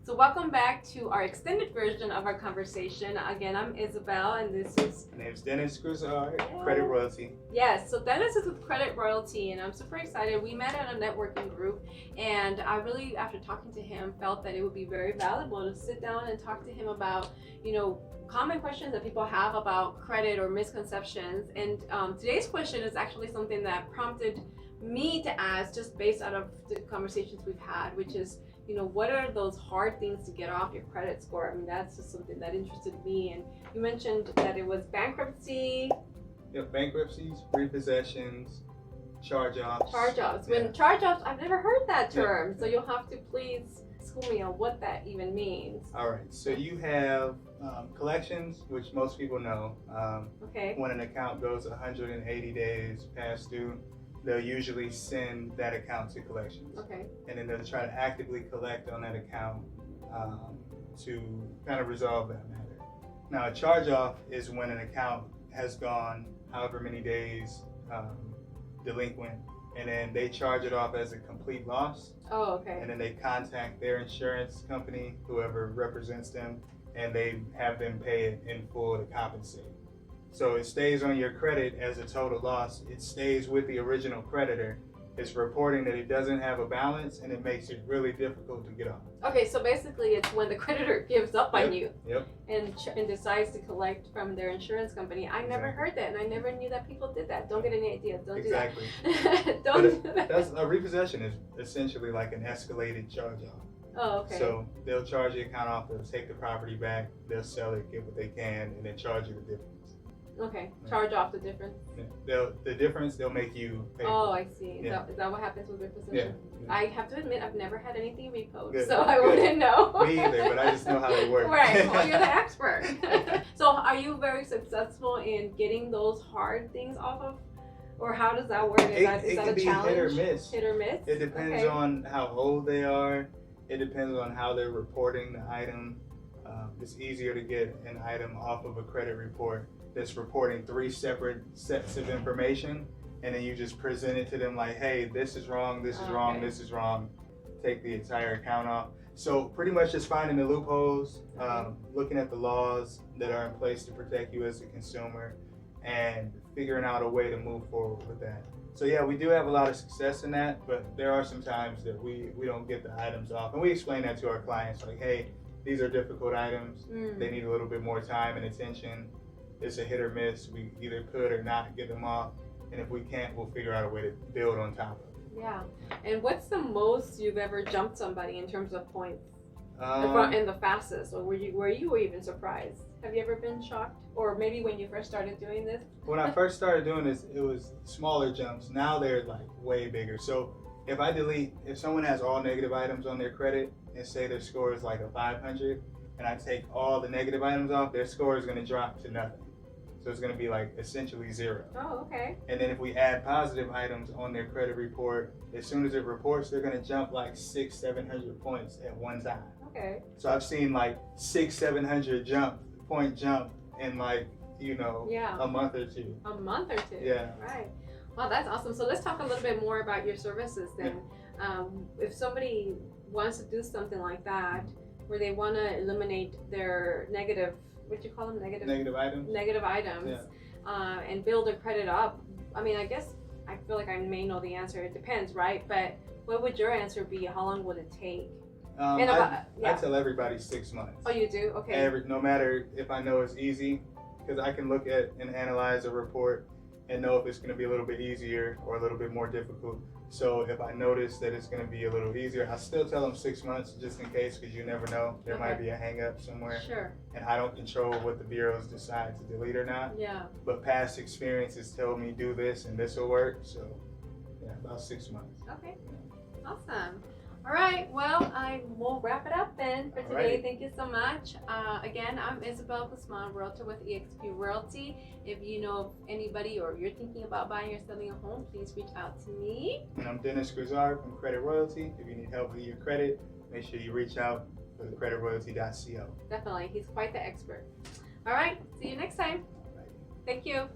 So welcome back to our extended version of our conversation. Again, I'm Isabel, and this is... My name's Dennis Grizzard, Credit Royalty. Yes, so Dennis is with Credit Royalty, and I'm super excited. We met at a networking group, and I really, after talking to him, felt that it would be very valuable to sit down and talk to him about, common questions that people have about credit or misconceptions. And today's question is actually something that prompted me to ask just based out of the conversations we've had, which is, what are those hard things to get off your credit score? I mean, that's just something that interested me. And you mentioned that it was bankruptcy. Yep, bankruptcies, repossessions, charge-offs. Charge-offs. Yeah. When charge-offs, I've never heard that term. Yeah. So you'll have to please school me on what that even means. All right, so you have collections, which most people know. Okay. When an account goes 180 days past due, they'll usually send that account to collections. Okay. And then they'll try to actively collect on that account to kind of resolve that matter. Now, a charge-off is when an account has gone however many days delinquent, and then they charge it off as a complete loss. Oh, okay. And then they contact their insurance company, whoever represents them, and they have them pay it in full to compensate. So it stays on your credit as a total loss. It stays with the original creditor. It's reporting that it doesn't have a balance, and it makes it really difficult to get off. Okay, so basically it's when the creditor gives up on you Yep. and decides to collect from their insurance company. I never heard that, and I never knew that people did that. Don't get any ideas. Don't Exactly. do that. Don't do that. That's a repossession is essentially like an escalated charge-off. Oh, okay. So they'll charge the account off, they'll take the property back, they'll sell it, get what they can, and then charge you the difference. Okay, charge off the difference. Yeah. The difference they'll make you pay. Oh, I see. Yeah. Is that what happens with repossession? Yeah. I have to admit, I've never had anything repoed, Good. so I Good. wouldn't know. Me either, but I just know how they work. Right. Well, you're the expert. So, are you very successful in getting those hard things off of, or how does that work? Is that can a be challenge? hit or miss. Hit or miss. It depends Okay. on how old they are. It depends on how they're reporting the item. It's easier to get an item off of a credit report that's reporting 3 separate sets of information, and then you just present it to them like, hey, this is wrong, this is wrong, this is wrong. Take the entire account off. So pretty much just finding the loopholes, looking at the laws that are in place to protect you as a consumer, and figuring out a way to move forward with that. So yeah, we do have a lot of success in that, but there are some times that we don't get the items off. And we explain that to our clients, like, hey, these are difficult items. They need a little bit more time and attention. It's a hit or miss. We either could or not get them off. And if we can't, we'll figure out a way to build on top of it. Yeah. And what's the most you've ever jumped somebody in terms of points? And the fastest, or were you even surprised? Have you ever been shocked? Or maybe when you first started doing this? When I first started doing this, it was smaller jumps. Now they're like way bigger. So if someone has all negative items on their credit and say their score is like a 500, and I take all the negative items off, their score is going to drop to nothing. So it's going to be like essentially 0. Oh, okay. And then if we add positive items on their credit report, as soon as it reports, they're going to jump like 600-700 points at one time. Okay. So I've seen like 600-700 point jump in like, a month or two. A month or two. Yeah. Right. Wow, that's awesome. So let's talk a little bit more about your services then. If somebody wants to do something like that, where they want to eliminate their negative, what do you call them? Negative items? Negative items, and build their credit up. I mean, I guess I feel like I may know the answer. It depends, right? But what would your answer be? How long would it take? I tell everybody 6 months. Oh, you do? Okay. No matter if I know it's easy, because I can look at and analyze a report and know if it's going to be a little bit easier or a little bit more difficult. So if I notice that it's going to be a little easier, I still tell them 6 months just in case, because you never know. There might be a hang up somewhere. Sure. And I don't control what the bureaus decide to delete or not. Yeah. But past experiences tell me do this and this will work. So yeah, about 6 months. Okay. Awesome. All right, well, I will wrap it up then for today. Alrighty. Thank you so much. Again, I'm Isabel Guzman, realtor with eXp Realty. If you know of anybody or you're thinking about buying or selling a home, please reach out to me. And I'm Dennis Grizzard from Credit Royalty. If you need help with your credit, make sure you reach out to creditroyalty.co. Definitely, he's quite the expert. All right, see you next time. Thank you.